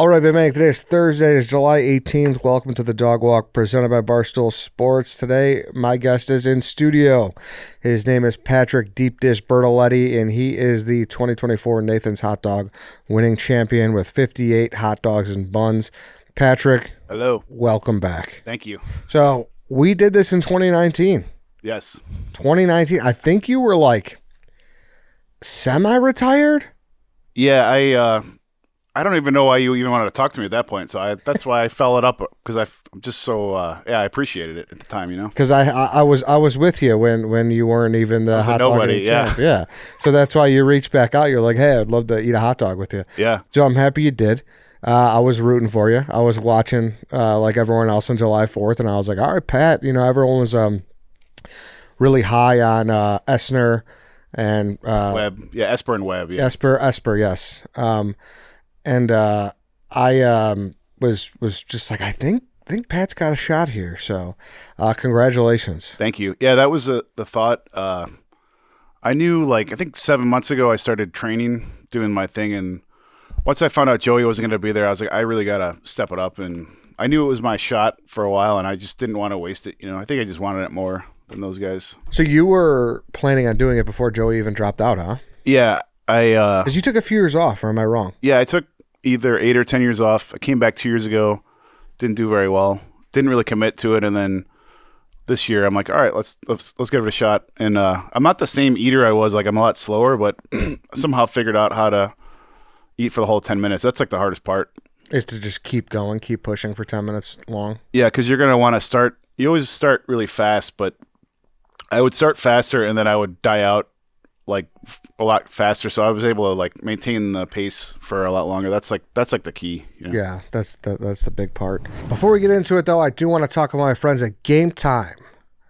All right, Big Man, today is Thursday. It's July 18th. Welcome to the Dog Walk presented by Barstool Sports. Today, my guest is in studio. His name is Patrick Deep Dish Bertoletti, and he is the 2024 Nathan's Hot Dog winning champion with 58 hot dogs and buns. Patrick. Hello. Welcome back. Thank you. So, we did this in 2019. Yes. 2019. I think you were like semi-retired? Yeah, I don't even know why you even wanted to talk to me at that point. So that's why I followed up because I'm just so I appreciated it at the time, you know. Because I was with you when you weren't even the hot dog nobody, champ. Yeah. So that's why you reached back out. You're like, hey, I'd love to eat a hot dog with you. Yeah. So I'm happy you did. I was rooting for you. I was watching like everyone else on July 4th, and I was like, all right, Pat. You know, everyone was really high on Esner and Webb. Yeah, Esper and Webb. Yeah. Esper, yes. And I was just like, I think Pat's got a shot here. So congratulations. Thank you. Yeah, that was the thought. I knew, I think 7 months ago I started training, doing my thing, and once I found out Joey wasn't going to be there, I was like, I really got to step it up. And I knew it was my shot for a while, and I just didn't want to waste it. You know, I think I just wanted it more than those guys. So you were planning on doing it before Joey even dropped out, huh? Yeah. Because you took a few years off, or am I wrong? Yeah, I took either 8 or 10 years off. I came back 2 years ago, didn't do very well, didn't really commit to it, and then this year I'm like, all right, let's give it a shot. And I'm not the same eater I was. Like, I'm a lot slower, but somehow figured out how to eat for the whole 10 minutes. That's like the hardest part. Is to just keep going, keep pushing for 10 minutes long. Yeah, because you're gonna want to start. You always start really fast, but I would start faster and then I would die out like a lot faster, so I was able to like maintain the pace for a lot longer. That's like the key. You know? Yeah, that's the big part. Before we get into it, though, I do want to talk about my friends at Game Time,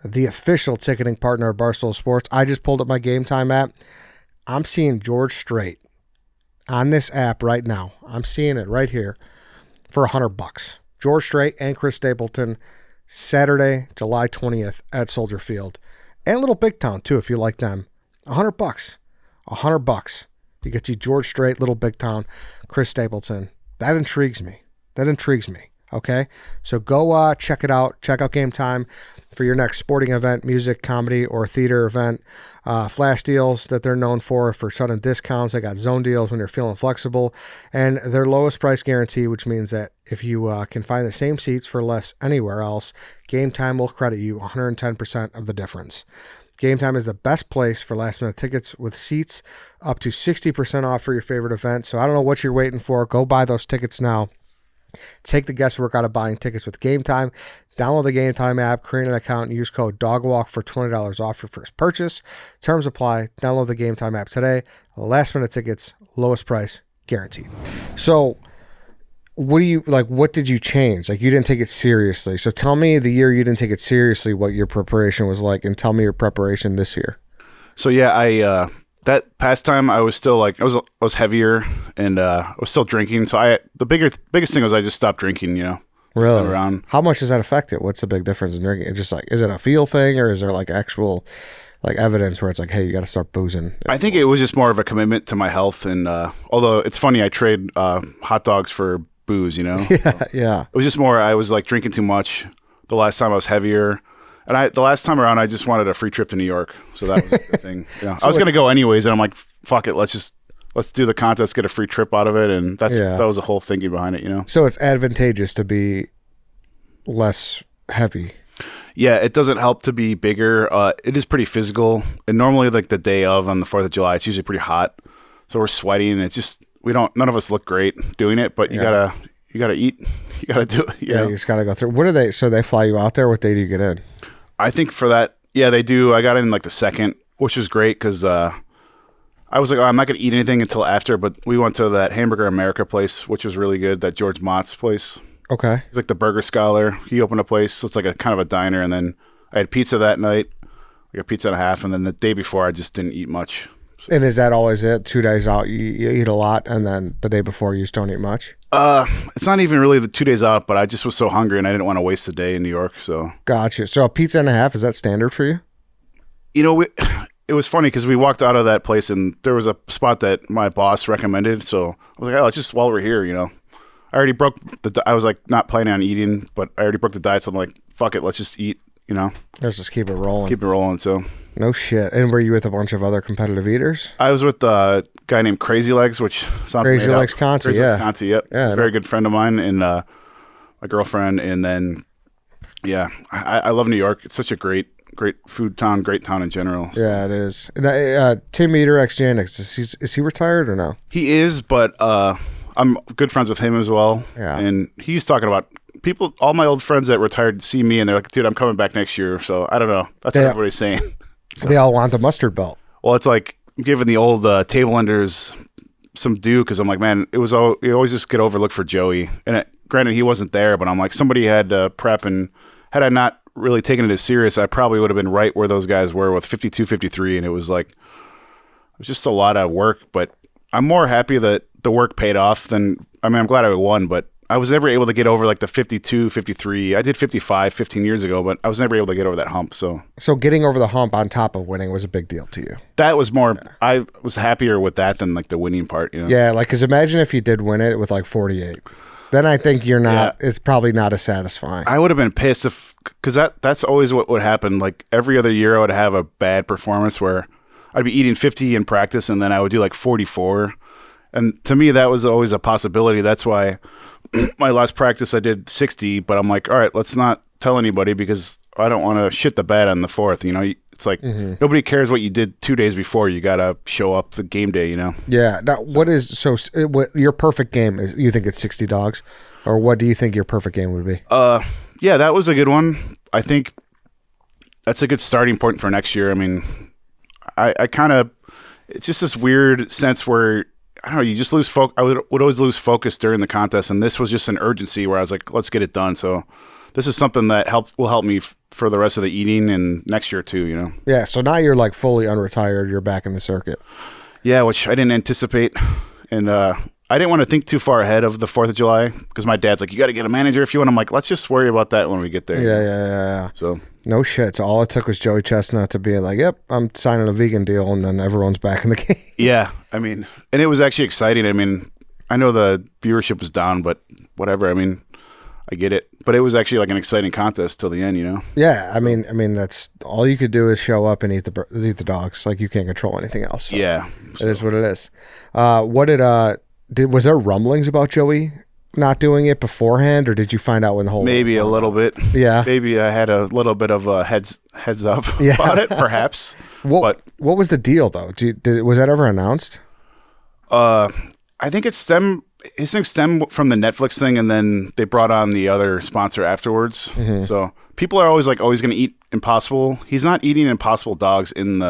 the official ticketing partner of Barstool Sports. I just pulled up my Game Time app. I'm seeing George Strait on this app right now. I'm seeing it right here for $100. George Strait and Chris Stapleton, Saturday, July 20th at Soldier Field, and Little Big Town too, if you like them. $100. $100. You get to see George Strait, Little Big Town, Chris Stapleton. That intrigues me. Okay? So go check it out. Check out Game Time for your next sporting event, music, comedy, or theater event. Flash deals that they're known for sudden discounts. They got zone deals when you're feeling flexible. And their lowest price guarantee, which means that if you can find the same seats for less anywhere else, Game Time will credit you 110% of the difference. Game Time is the best place for last-minute tickets with seats up to 60% off for your favorite event. So I don't know what you're waiting for. Go buy those tickets now. Take the guesswork out of buying tickets with Game Time. Download the Game Time app, create an account, and use code DOGWALK for $20 off your first purchase. Terms apply. Download the Game Time app today. Last-minute tickets, lowest price, guaranteed. So what did you change? Like, you didn't take it seriously. So tell me the year you didn't take it seriously, what your preparation was like, and tell me your preparation this year. So yeah, I that past time I was still like I was heavier and I was still drinking. So the biggest thing was I just stopped drinking. You know, really. Around. How much does that affect it? What's the big difference in drinking? It's just like, is it a feel thing, or is there like actual like evidence where it's like, hey, you got to start boozing? I think it was just more of a commitment to my health. And although it's funny, I trade hot dogs for booze, you know. Yeah. It was just more I was like drinking too much the last time I was heavier, and the last time around I just wanted a free trip to New York, so that was the thing. Yeah. So I was gonna go anyways, and I'm like, fuck it, let's do the contest, get a free trip out of it, and that was the whole thinking behind it, you know. So it's advantageous to be less heavy. Yeah, it doesn't help to be bigger. It is pretty physical, and normally like the day of on the 4th of July, it's usually pretty hot, so we're sweating, and it's just none of us look great doing it, but you gotta eat, you gotta do it. You just gotta go through. What are they? So they fly you out there. What day do you get in? I think for that, yeah, they do. I got in like the second, which was great because I was like, oh, I'm not gonna eat anything until after. But we went to that Hamburger America place, which was really good. That George Mott's place. Okay. He's like the burger scholar. He opened a place, so it's like a kind of a diner. And then I had pizza that night, like a pizza and a half. And then the day before, I just didn't eat much. And is that always it? 2 days out, you eat a lot, and then the day before you just don't eat much? It's not even really the 2 days out, but I just was so hungry and I didn't want to waste the day in New York. So gotcha. So a pizza and a half, is that standard for you? You know, it was funny because we walked out of that place and there was a spot that my boss recommended. So I was like, oh, it's just while we're here, you know, I already broke I was like not planning on eating, but I already broke the diet. So I'm like, fuck it, let's just eat. Let's just keep it rolling. Keep it rolling. So no shit. And were you with a bunch of other competitive eaters? I was with a guy named Crazy Legs, which sounds Crazy Legs Conti. Crazy Legs Conti, yep. Yeah, very good friend of mine and my girlfriend. And then, yeah, I love New York. It's such a great food town, great town in general. So. Yeah, it is. And, Tim Eater, ex-Janix, is he retired or no? He is, but I'm good friends with him as well. Yeah. And he's talking about people, all my old friends that retired see me and they're like, dude, I'm coming back next year. So I don't know. That's what everybody's saying. So. They all want the mustard belt. Well, it's like I'm giving the old table enders some due because I'm like, man, you always just get overlooked for Joey. And granted, he wasn't there, but I'm like, somebody had to prep, and had I not really taken it as serious, I probably would have been right where those guys were with 52, 53. And it was just a lot of work, but I'm more happy that the work paid off than, I mean, I'm glad I won, but I was never able to get over like the 52, 53. I did 55 15 years ago, but I was never able to get over that hump. So getting over the hump on top of winning was a big deal to you. That was more, I was happier with that than like the winning part. Yeah, like, because imagine if you did win it with like 48. Then I think you're not, it's probably not as satisfying. I would have been pissed because that's always what would happen. Like every other year I would have a bad performance where I'd be eating 50 in practice and then I would do like 44. And to me, that was always a possibility. That's why my last practice I did 60, but I'm like, all right, let's not tell anybody because I don't want to shit the bed on the 4th. It's like nobody cares what you did 2 days before. You got to show up the game day, Yeah. Now, what your perfect game is? You think it's 60 dogs? Or what do you think your perfect game would be? Yeah, that was a good one. I think that's a good starting point for next year. I mean, I kind of, it's just this weird sense where, I don't know, you just lose focus. I would always lose focus during the contest, and this was just an urgency where I was like, let's get it done. So this is something that will help me for the rest of the eating and next year too, Yeah, so now you're like fully unretired. You're back in the circuit. Yeah, which I didn't anticipate. And I didn't want to think too far ahead of the 4th of July because my dad's like, you got to get a manager if you want. I'm like, let's just worry about that when we get there. Yeah. So no shit. So all it took was Joey Chestnut to be like, yep, I'm signing a vegan deal, and then everyone's back in the game. Yeah, I mean, and it was actually exciting. I mean, I know the viewership was down, but whatever. I mean, I get it. But it was actually like an exciting contest till the end, Yeah, I mean that's all you could do is show up and eat the dogs. Like you can't control anything else. So yeah, it is what it is. Was there rumblings about Joey not doing it beforehand, or did you find out when the whole maybe a little bit? Yeah, maybe I had a little bit of a heads up about it, perhaps. What was the deal though? Was that ever announced? I think his thing stemmed from the Netflix thing, and then they brought on the other sponsor afterwards. Mm-hmm. So people are always like, oh, he's going to eat Impossible. He's not eating Impossible dogs in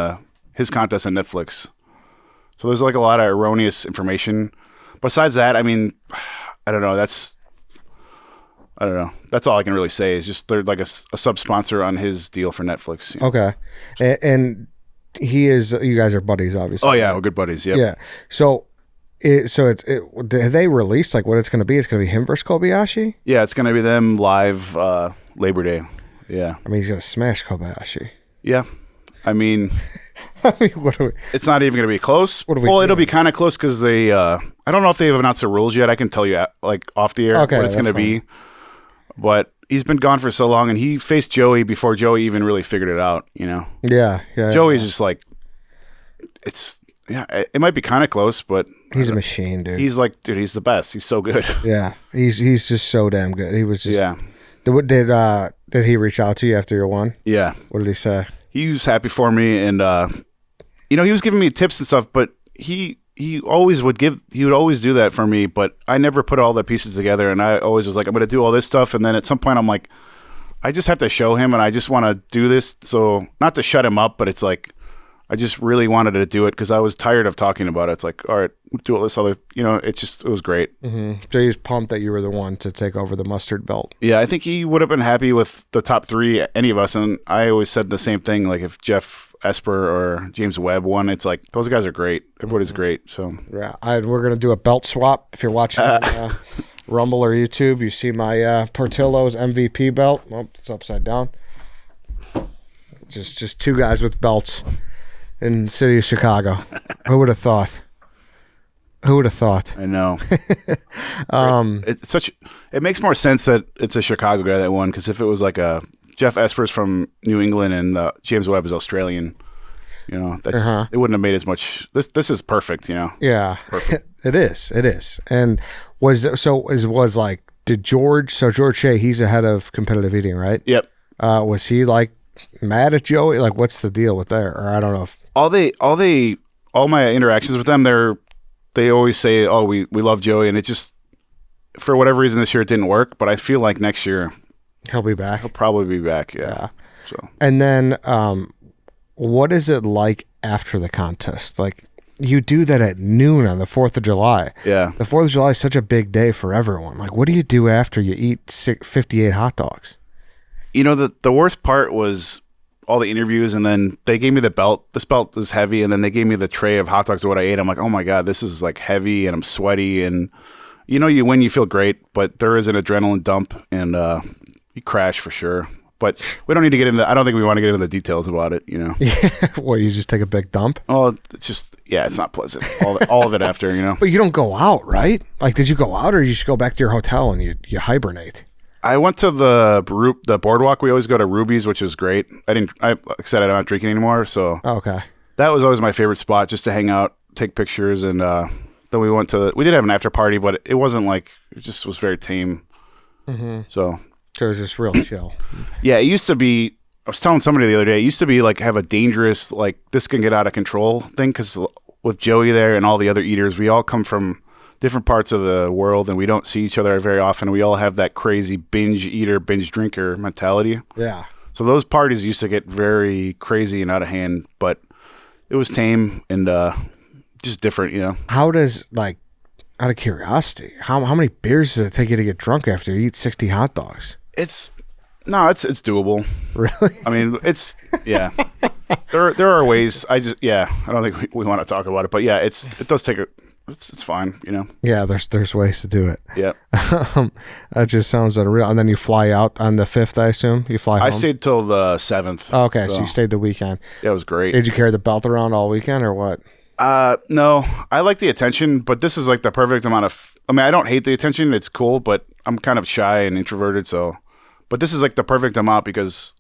his contest on Netflix. So there's like a lot of erroneous information. Besides that, I mean, I don't know. That's all I can really say. Is just they're like a sub-sponsor on his deal for Netflix. Okay, and you guys are buddies, obviously. Oh yeah, we're good buddies. Yep. Yeah. So have they released like what it's going to be? It's going to be him versus Kobayashi? Yeah, it's going to be them live Labor Day. Yeah. I mean, he's going to smash Kobayashi. Yeah. I mean, what it's not even going to be close. It'll be kind of close because they, I don't know if they've announced the rules yet. I can tell you like off the air what it's going to be. But he's been gone for so long, and he faced Joey before Joey even really figured it out, Yeah. Joey's just like, it might be kind of close, but he's a machine, dude. He's like, dude, he's the best. He's so good. Yeah, he's just so damn good. He was just Did he reach out to you after your won? Yeah. What did he say? He was happy for me, and he was giving me tips and stuff, but he always would do that for me, but I never put all the pieces together, and I always was like, I'm going to do all this stuff, and then at some point I'm like, I just have to show him, and I just want to do this, so not to shut him up, but it's like I just really wanted to do it because I was tired of talking about it. It's like, all right, do all this other, it was great. Mm-hmm. So he was pumped that you were the one to take over the mustard belt. Yeah, I think he would have been happy with the top three, any of us. And I always said the same thing. Like if Jeff Esper or James Webb won, it's like, those guys are great. Everybody's great. So yeah, we're going to do a belt swap. If you're watching Rumble or YouTube, you see my Portillo's MVP belt. Oh, it's upside down. Just two guys with belts in the city of Chicago. Who would have thought? Who would have thought? I know. It makes more sense that it's a Chicago guy that won, because if it was like a Jeff Esper's from New England and James Webb is Australian, it wouldn't have made as much. This is perfect, Yeah, perfect. It is. And did George Shea, he's the head of competitive eating, right? Yep. Was he like mad at Joey? Like, what's the deal with there? Or I don't know if all my interactions with them, they always say, "Oh, we love Joey," and it just, for whatever reason this year it didn't work. But I feel like next year he'll be back. He'll probably be back. Yeah. So. And then, what is it like after the contest? Like, you do that at noon on the 4th of July. Yeah. The 4th of July is such a big day for everyone. Like, what do you do after you eat 58 hot dogs? The worst part was all the interviews, and then they gave me the belt. This belt is heavy, and then they gave me the tray of hot dogs of what I ate. I'm like, oh my God, this is like heavy, and I'm sweaty, and you win, you feel great, but there is an adrenaline dump, and you crash for sure. But we don't need to get into. I don't think we want to get into the details about it. Yeah. Well, you just take a big dump. Oh, it's just it's not pleasant. All of it after. But you don't go out, right? Like, did you go out, or you just go back to your hotel and you hibernate? I went to the boardwalk. We always go to Ruby's, which is great. Like I said, I'm not drinking anymore, so okay. That was always my favorite spot, just to hang out, take pictures, and then we did have an after party, but it wasn't like, it just was very tame. Mm-hmm. So it was just real chill. Yeah, it used to be. I was telling somebody the other day, it used to be like have a dangerous, like this can get out of control thing, because with Joey there and all the other eaters, we all come from different parts of the world, and we don't see each other very often. We all have that crazy binge eater, binge drinker mentality. Yeah. So those parties used to get very crazy and out of hand, but it was tame and just different, How does, like, out of curiosity, how many beers does it take you to get drunk after you eat 60 hot dogs? It's doable. Really? I mean, yeah. There are ways. I don't think we want to talk about it, but yeah, it does take it's fine, Yeah, there's ways to do it. Yeah. That just sounds unreal. And then you fly out on the 5th, I assume? You fly home? I stayed till the 7th. Oh, okay, so you stayed the weekend. Yeah, it was great. Did you carry the belt around all weekend or what? No. I like the attention, but this is like the perfect amount of... I mean, I don't hate the attention. It's cool, but I'm kind of shy and introverted, so... But this is like the perfect amount, because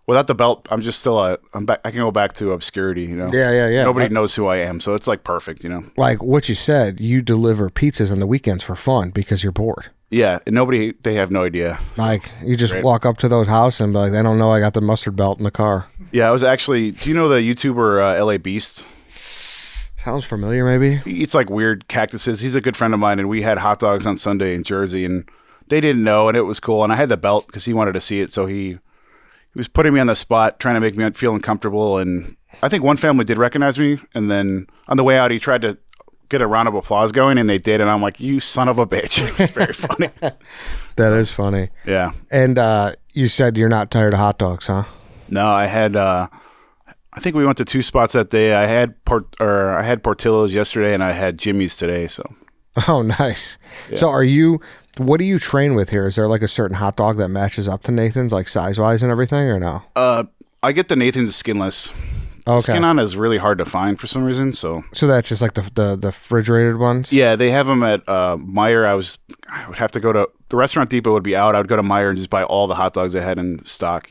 without the belt, I'm just still I'm back. I can go back to obscurity, Yeah. Nobody knows who I am, so it's like perfect, Like what you said, you deliver pizzas on the weekends for fun because you're bored. Yeah, and they have no idea. Like, you just walk up to those houses and be like, they don't know I got the mustard belt in the car. Yeah, I was actually... Do you know the YouTuber LA Beast? Sounds familiar, maybe. He eats like weird cactuses. He's a good friend of mine, and we had hot dogs on Sunday in Jersey, and they didn't know, and it was cool. And I had the belt because he wanted to see it, so he was putting me on the spot, trying to make me feel uncomfortable. And I think one family did recognize me, and then on the way out, he tried to get a round of applause going, and they did, and I'm like, you son of a bitch. It was very funny. That is funny. Yeah. And you said you're not tired of hot dogs, huh? No, I had... I think we went to 2 spots that day. I had Portillo's yesterday, and I had Jimmy's today. So. Oh, nice. Yeah. So what do you train with here? Is there like a certain hot dog that matches up to Nathan's, like size-wise and everything, or no? I get the Nathan's skinless. Okay. Skin on is really hard to find for some reason. So that's just like the refrigerated ones? Yeah, they have them at Meijer. I would have to go to the Restaurant Depot would be out. I would go to Meijer and just buy all the hot dogs they had in stock,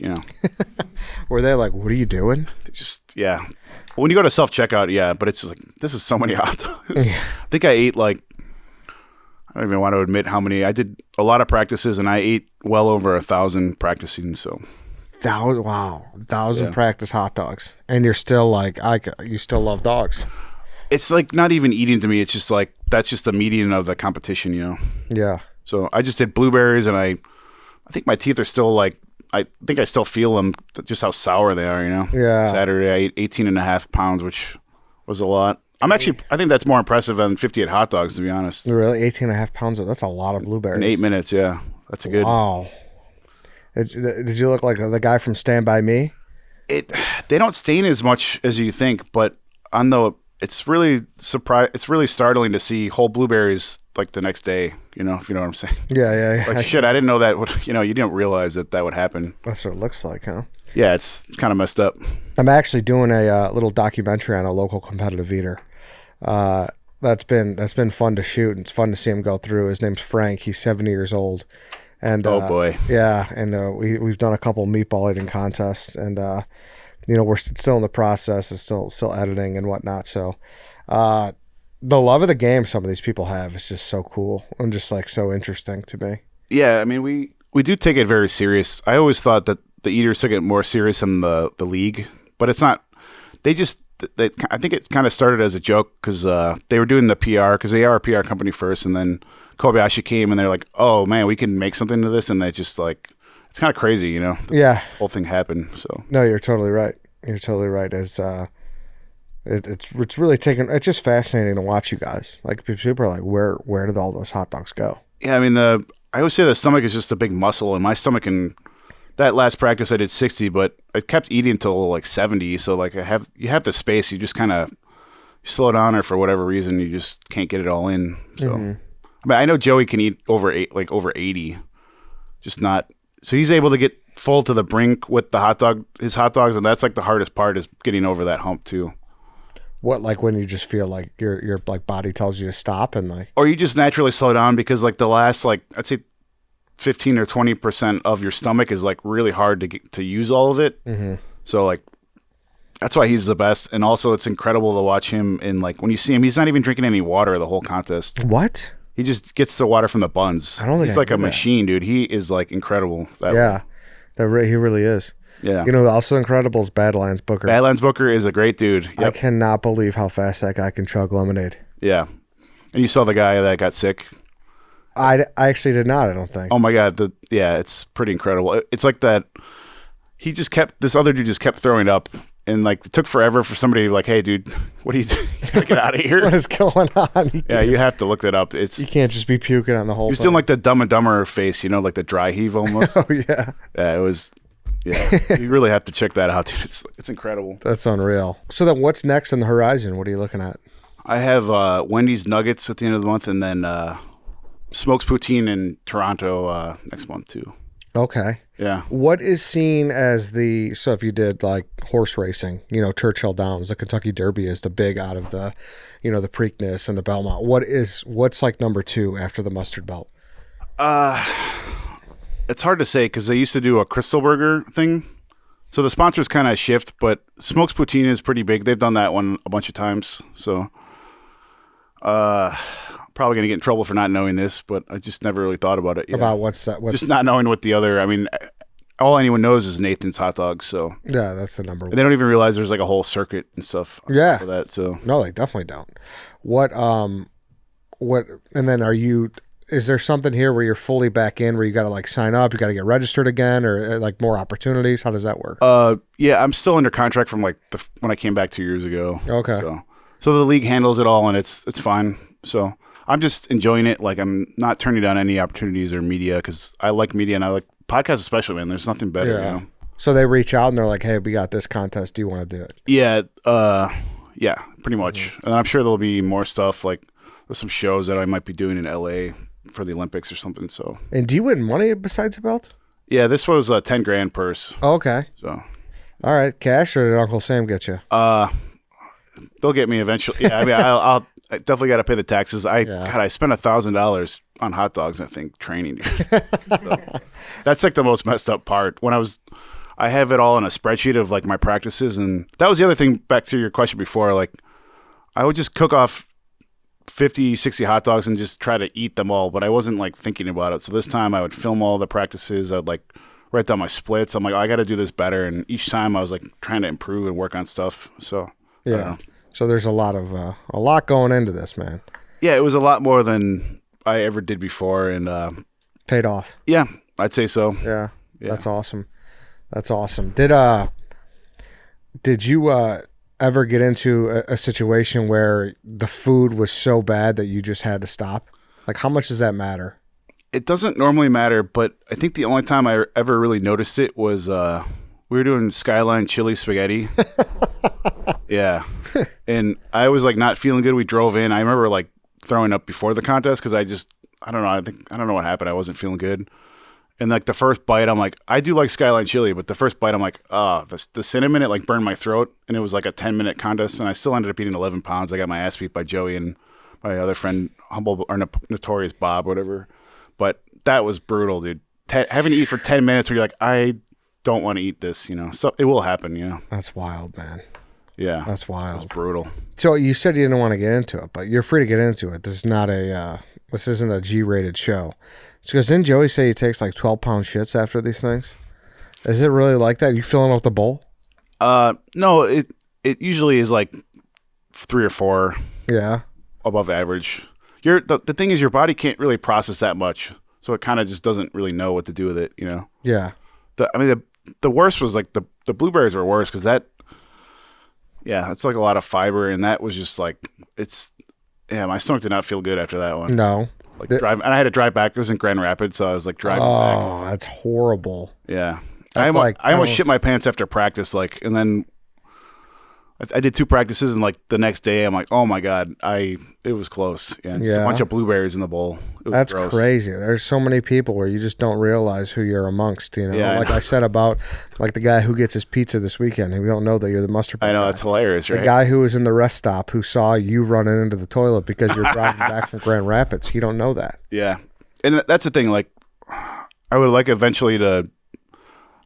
Were they like, what are you doing? Yeah. When you go to self-checkout, yeah, but it's just like, this is so many hot dogs. Yeah. I think I ate I don't even want to admit how many. I did a lot of practices, and I ate well over 1,000 practicing, so... 1,000 practice hot dogs, and you're still like, you still love dogs. It's like not even eating to me. It's just like that's just the median of the competition, Yeah. So I just did blueberries, and I think my teeth are still like, I think I still feel them, just how sour they are, Yeah. Saturday I ate 18.5 pounds, which was a lot. I think that's more impressive than 58 hot dogs, to be honest. Really, 18.5 pounds? That's a lot of blueberries. In 8 minutes, yeah. That's a good. Wow. Did you look like the guy from Stand By Me? They don't stain as much as you think, but it's really startling to see whole blueberries like the next day, if you know what I'm saying. Yeah. Like, shit, I didn't know that you didn't realize that would happen. That's what it looks like, huh? Yeah, it's kind of messed up. I'm actually doing a little documentary on a local competitive eater. that's been fun to shoot, and it's fun to see him go through. His name's Frank. He's 70 years old. And Oh boy. yeah, and we've done a couple meatball eating contests, and we're still in the process of still editing and whatnot. So the love of the game some of these people have is just so cool and just like so interesting to me. Yeah, I mean we do take it very serious. I always thought that the eaters took it more serious than the league, but it's not. I think it kind of started as a joke because they were doing the PR because they are a PR company first, and then Kobayashi came and they're like, "Oh man, we can make something of this," and they just like it's kind of crazy, you know. Yeah, the whole thing happened. So no, you're totally right. You're totally right. It's really taken. It's just fascinating to watch you guys. Like people are like, where did all those hot dogs go? Yeah, I mean I always say the stomach is just a big muscle, and my stomach and that last practice I did 60, but I kept eating until like 70. So like you have the space, you just kind of slow down, or for whatever reason you just can't get it all in. So I mean, I know Joey can eat over 80, just not. So he's able to get full to the brink with his hot dogs, and that's like the hardest part is getting over that hump too. What, like when you just feel like your like body tells you to stop and like, or you just naturally slow down because like the last like I'd say 15 or 20% of your stomach is like really hard to use all of it. So like that's why he's the best. And also it's incredible to watch him in like when you see him, he's not even drinking any water the whole contest. What? He just gets the water from the buns. I don't think he's like a machine, dude. He is like incredible. He really is. Yeah. You know, also incredible is Badlands Booker. Badlands Booker is a great dude. Yep. I cannot believe how fast that guy can chug lemonade. Yeah. And you saw the guy that got sick. I actually did not, I don't think. Oh my God. It's pretty incredible. It's like that. This other dude just kept throwing up, and like it took forever for somebody like, hey dude, what are you doing? You gotta get out of here. What is going on? Yeah, you have to look that up. You can't just be puking on the whole He was thing. doing like the Dumb and Dumber face, you know, like the dry heave almost. Oh yeah. Yeah, it was. Yeah, you really have to check that out, dude. It's incredible. That's unreal. So then what's next on the horizon? What are you looking at? I have Wendy's Nuggets at the end of the month, and then Smokes Poutine in Toronto next month too. Okay. Yeah. What is seen as so if you did like horse racing, you know, Churchill Downs, the Kentucky Derby is the big out of the, you know, the Preakness and the Belmont. What's like number 2 after the Mustard Belt? It's hard to say because they used to do a Crystal Burger thing. So the sponsors kind of shift, but Smokes Poutine is pretty big. They've done that one a bunch of times. So probably going to get in trouble for not knowing this, but I just never really thought about it. Yeah. About what's just not knowing what the other, I mean, all anyone knows is Nathan's hot dogs. So yeah, that's the number one. And they don't even realize there's like a whole circuit and stuff. Yeah. For that. So no, they definitely don't. And then is there something here where you're fully back in, where you got to like sign up, you got to get registered again, or like more opportunities? How does that work? Yeah, I'm still under contract from like when I came back 2 years ago. Okay. So the league handles it all, and it's fine. So I'm just enjoying it. Like I'm not turning down any opportunities or media because I like media and I like podcasts especially, man. There's nothing better. Yeah. You know? So they reach out and they're like, "Hey, we got this contest. Do you want to do it?" Yeah. Yeah, pretty much. Mm-hmm. And I'm sure there'll be more stuff. Like there's some shows that I might be doing in LA for the Olympics or something. So. And do you win money besides the belt? Yeah, this was a $10,000 purse. Oh, okay. So. All right, cash, or did Uncle Sam get you? They'll get me eventually. Yeah, I mean, I definitely got to pay the taxes. God, I spent $1,000 on hot dogs, I think, training. So, that's like the most messed up part. I have it all in a spreadsheet of like my practices, and that was the other thing. Back to your question before, like I would just cook off 50, 60 hot dogs and just try to eat them all, but I wasn't like thinking about it. So this time I would film all the practices. I'd like write down my splits. I'm like, I got to do this better. And each time I was like trying to improve and work on stuff. So yeah. So there's a lot going into this, man. Yeah, it was a lot more than I ever did before, and paid off. Yeah, I'd say so. Yeah. That's awesome. That's awesome. Did you ever get into a situation where the food was so bad that you just had to stop? Like, how much does that matter? It doesn't normally matter, but I think the only time I ever really noticed it was we were doing Skyline chili spaghetti. Yeah. And I was like not feeling good. We drove in. I remember like throwing up before the contest because I don't know. I don't know what happened. I wasn't feeling good. And like the first bite, I'm like, I do like Skyline chili, but the first bite, I'm like, the cinnamon, it like burned my throat. And it was like a 10-minute contest. And I still ended up eating 11 pounds. I got my ass beat by Joey. And my other friend, Humble or Notorious Bob, whatever. But that was brutal, dude. Having to eat for 10 minutes where you're like, I don't want to eat this, So it will happen, That's wild, man. Yeah. That's wild. It's brutal. So you said you didn't want to get into it, but you're free to get into it. This is not this isn't a G-rated show. Because didn't Joey say he takes like 12-pound shits after these things? Is it really like that? You filling up the bowl? No, it usually is like 3 or 4. Yeah. Above average. The thing is your body can't really process that much. So it kind of just doesn't really know what to do with it, Yeah. The worst was like the blueberries were worse because it's like a lot of fiber, and that was just like my stomach did not feel good after that one. No. And I had to drive back. It was in Grand Rapids, so I was like driving back. Oh, that's horrible. Yeah. I That's almost shit my pants after practice, and then I did 2 practices, and like the next day I'm like, oh my God, it was close. Yeah. Just a bunch of blueberries in the bowl. That's gross. crazy. There's so many people where you just don't realize who you're amongst, Yeah, like I said about like the guy who gets his pizza this weekend. We don't know that you're the mustard guy. I know, that's hilarious, right? The guy who was in the rest stop who saw you running into the toilet because you're driving back from Grand Rapids. He don't know that. Yeah. And that's the thing. Like, I would like eventually to.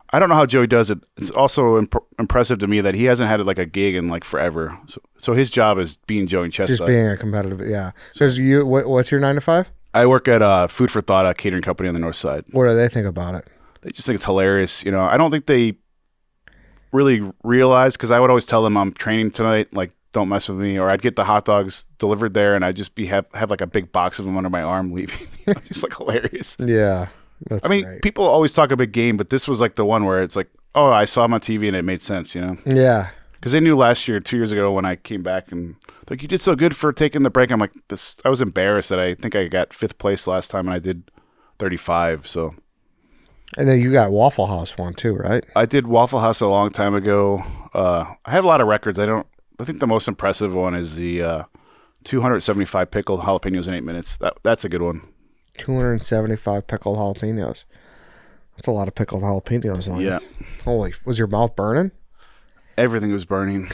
I don't know how Joey does it. It's also impressive to me that he hasn't had like a gig in like forever. So his job is being Joey Chestnut. Just being a competitive, yeah. So what's your 9 to 5? I work at Food for Thought, a catering company on the north side. What do they think about it? They just think it's hilarious. I don't think they really realize, because I would always tell them I'm training tonight, like don't mess with me, or I'd get the hot dogs delivered there and I'd just have like a big box of them under my arm leaving. It's just like hilarious. Yeah. That's great. People always talk a big game, but this was like the one where it's like, oh, I saw him on TV and it made sense, Yeah. Because they knew last year, 2 years ago, when I came back and like, you did so good for taking the break. I'm like, I was embarrassed that I think I got 5th place last time and I did 35. So. And then you got Waffle House one too, right? I did Waffle House a long time ago. I have a lot of records. I think the most impressive one is the 275 pickled jalapenos in 8 minutes. That's a good one. 275 pickled jalapenos. That's a lot of pickled jalapenos on Yeah. it. Holy, was your mouth burning? Everything was burning.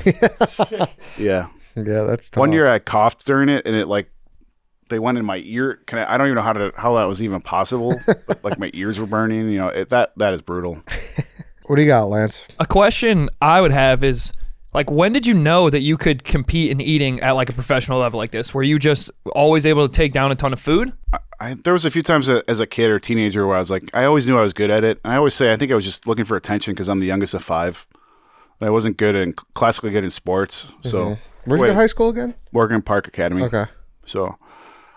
Yeah. Yeah, that's tough. One year I coughed during it, and it like they went in my ear. I don't even know how that was even possible. But, like my ears were burning. That is brutal. What do you got, Lance? A question I would have is, like, when did you know that you could compete in eating at like a professional level like this? Were you just always able to take down a ton of food? There was a few times as a kid or teenager where I was like, I always knew I was good at it. I always say I think I was just looking for attention because I'm the youngest of 5. And I wasn't classically good in sports. So where'd you go to high school again? Morgan Park Academy. Okay. So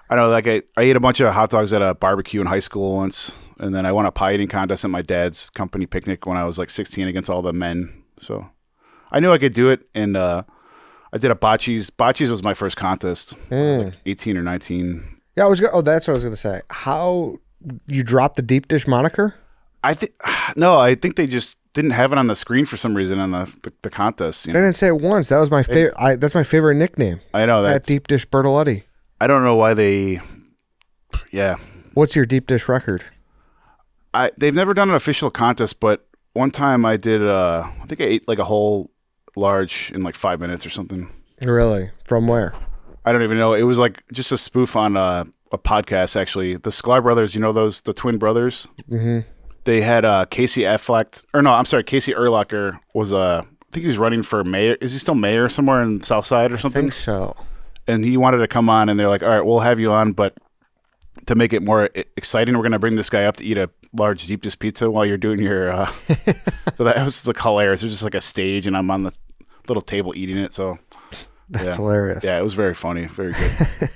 I know, like I ate a bunch of hot dogs at a barbecue in high school once, and then I won a pie eating contest at my dad's company picnic when I was like 16 against all the men. So I knew I could do it, and I did a bocce's. Bocce's was my first contest. I was like 18 or 19. Yeah, that's what I was gonna say. How you dropped the deep dish moniker? I think they just didn't have it on the screen for some reason on the contest. They didn't say it once. That was my favorite. That's my favorite nickname. I know that deep dish Bertoletti. I don't know why they. Yeah. What's your deep dish record? They've never done an official contest, but one time I did. I think I ate like a whole large in like 5 minutes or something. Really? From where? I don't even know. It was like just a spoof on a podcast, actually. The Sklar brothers, the twin brothers? Mm-hmm. They had Casey Urlacher was I think he was running for mayor. Is he still mayor somewhere in Southside or something? I think so. And he wanted to come on, and they're like, all right, we'll have you on, but to make it more exciting, we're going to bring this guy up to eat a large deep dish pizza while you're doing your... So that was like hilarious. It was just like a stage, and I'm on the little table eating it, so... That's hilarious. Yeah, it was very funny. Very good.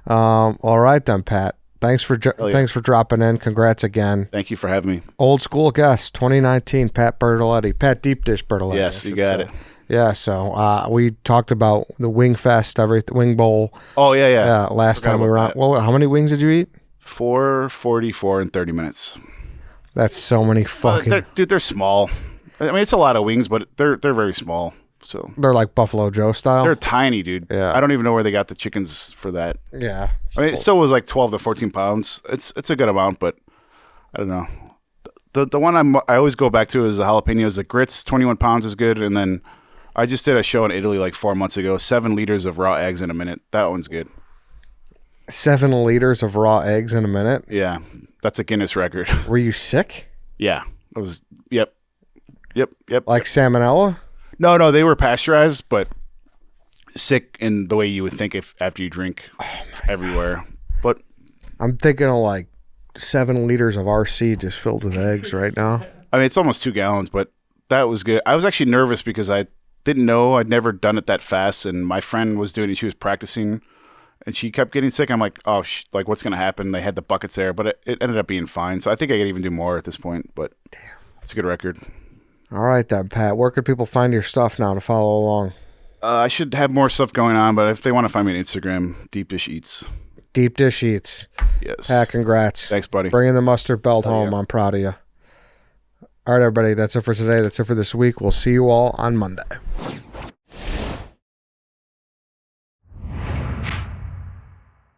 All right then, Pat. Thanks for dropping in. Congrats again. Thank you for having me. Old school guest, 2019, Pat Bertoletti. Pat Deep Dish Bertoletti. Yes, you got it. Yeah, so we talked about the Wing Fest, Wing Bowl. Oh, yeah. Last time we were on. Well, how many wings did you eat? 444 in 30 minutes. That's so many fucking... They're small. I mean, it's a lot of wings, but they're very small. So they're like Buffalo Joe style? They're tiny, dude. Yeah. I don't even know where they got the chickens for that. Yeah. I mean, it still was like 12 to 14 pounds. It's a good amount, but I don't know. The one I always go back to is the jalapenos. The grits, 21 pounds is good. And then I just did a show in Italy like 4 months ago, 7 liters of raw eggs in a minute. That one's good. 7 liters of raw eggs in a minute. Yeah, that's a Guinness record. Were you sick? Yeah, it was. Yep. Like salmonella? No, they were pasteurized, but sick in the way you would think if after you drink everywhere. But I'm thinking of like 7 liters of RC just filled with eggs right now. I mean, it's almost 2 gallons, but that was good. I was actually nervous because I didn't know. I'd never done it that fast, and my friend was doing it. She was practicing, and she kept getting sick. I'm like, oh, like what's gonna happen? They had the buckets there, but it ended up being fine. So I think I could even do more at this point. But it's a good record. All right, then, Pat. Where could people find your stuff now to follow along? I should have more stuff going on, but if they want to find me on Instagram, Deep Dish Eats. Deep Dish Eats. Yes. Pat, congrats. Thanks, buddy. Bringing the mustard belt home. yeah. I'm proud of you. All right, everybody. That's it for today. That's it for this week. We'll see you all on Monday.